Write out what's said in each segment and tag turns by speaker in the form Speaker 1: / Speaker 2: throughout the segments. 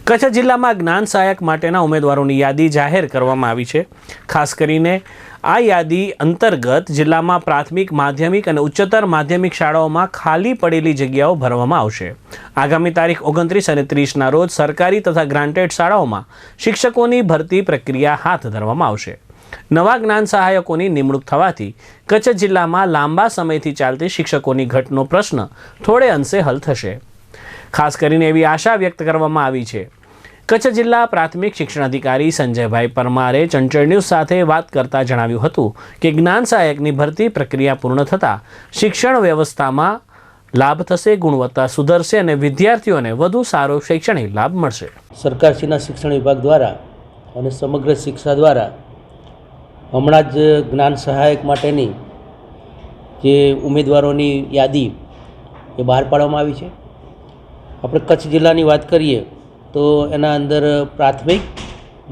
Speaker 1: કચ્છ જિલ્લામાં જ્ઞાન સહાયક માટેના ઉમેદવારોની યાદી જાહેર કરવામાં આવી છે। ખાસ કરીને આ યાદી અંતર્ગત જિલ્લામાં પ્રાથમિક, માધ્યમિક અને ઉચ્ચતર માધ્યમિક શાળાઓમાં ખાલી પડેલી જગ્યાઓ ભરવામાં આવશે। આગામી તારીખ 29 અને 30ના રોજ સરકારી તથા ગ્રાન્ટેડ શાળાઓમાં શિક્ષકોની ભરતી પ્રક્રિયા હાથ ધરવામાં આવશે। નવા જ્ઞાન સહાયકોની નિમણૂક થવાથી કચ્છ જિલ્લામાં લાંબા સમયથી ચાલતી શિક્ષકોની ઘટનો પ્રશ્ન થોડે અંશે હલ થશે। ખાસ કરીને એવી આશા વ્યક્ત કરવામાં આવી છે। કચ્છ જિલ્લા પ્રાથમિક શિક્ષણાધિકારી સંજયભાઈ પરમારે ચંચળ ન્યૂઝ સાથે વાત કરતા જણાવ્યું હતું કે જ્ઞાન સહાયકની ભરતી પ્રક્રિયા પૂર્ણ થતાં શિક્ષણ વ્યવસ્થામાં લાભ થશે, ગુણવત્તા સુધરશે અને વિદ્યાર્થીઓને વધુ સારો શૈક્ષણિક લાભ મળશે।
Speaker 2: સરકારશ્રીના શિક્ષણ વિભાગ દ્વારા અને સમગ્ર શિક્ષા દ્વારા હમણાં જ જ્ઞાન સહાયક માટેની જે ઉમેદવારોની યાદી એ બહાર પાડવામાં આવી છે। આપણે કચ્છ જિલ્લાની વાત કરીએ તો એના અંદર પ્રાથમિક,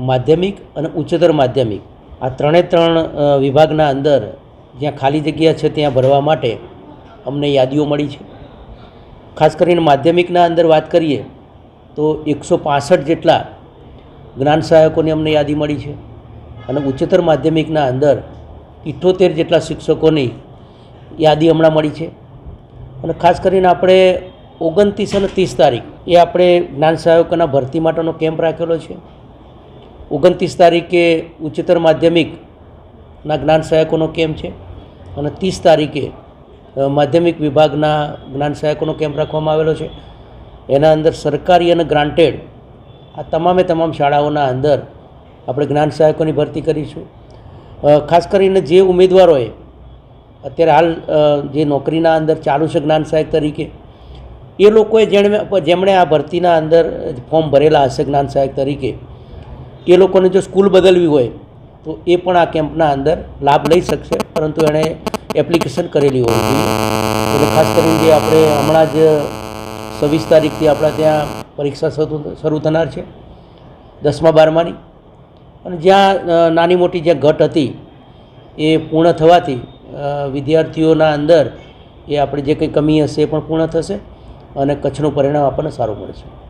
Speaker 2: માધ્યમિક અને ઉચ્ચતર માધ્યમિક આ ત્રણ વિભાગના અંદર જ્યાં ખાલી જગ્યા છે ત્યાં ભરવા માટે અમને યાદીઓ મળી છે। ખાસ કરીને માધ્યમિકના અંદર વાત કરીએ તો 165 જેટલા જ્ઞાન સહાયકોની અમને યાદી મળી છે અને ઉચ્ચતર માધ્યમિકના અંદર 78 જેટલા શિક્ષકોની યાદી હમણાં મળી છે। અને ખાસ કરીને આપણે 29 અને 30 તારીખ એ આપણે જ્ઞાન સહાયકોના ભરતી માટેનો કેમ્પ રાખેલો છે। 29 તારીખે ઉચ્ચતર માધ્યમિકના જ્ઞાન સહાયકોનો કેમ્પ છે અને 30 તારીખે માધ્યમિક વિભાગના જ્ઞાન સહાયકોનો કેમ્પ રાખવામાં આવેલો છે। એના અંદર સરકારી અને ગ્રાન્ટેડ આ તમામ શાળાઓના અંદર આપણે જ્ઞાન સહાયકોની ભરતી કરીશું। ખાસ કરીને જે ઉમેદવારોએ અત્યારે હાલ જે નોકરીના અંદર ચાલુ છે જ્ઞાન સહાયક તરીકે એ લોકોએ જેમણે આ ભરતીના અંદર ફોર્મ ભરેલા હશે જ્ઞાન સહાયક તરીકે એ લોકોને જો સ્કૂલ બદલવી હોય તો એ પણ આ કેમ્પના અંદર લાભ લઈ શકશે, પરંતુ એણે એપ્લિકેશન કરેલી હોવી જોઈએ। એટલે ખાસ કરીને જે આપણે હમણાં જ 26 તારીખથી આપણા ત્યાં પરીક્ષા શરૂ થનાર છે 10મા 12માની, અને જ્યાં નાની મોટી જે ઘટ હતી એ પૂર્ણ થવાથી વિદ્યાર્થીઓના અંદર એ આપણે જે કંઈ કમી હશે એ પણ પૂર્ણ થશે અને કચ્છનું પરિણામ આપણને સારું મળશે।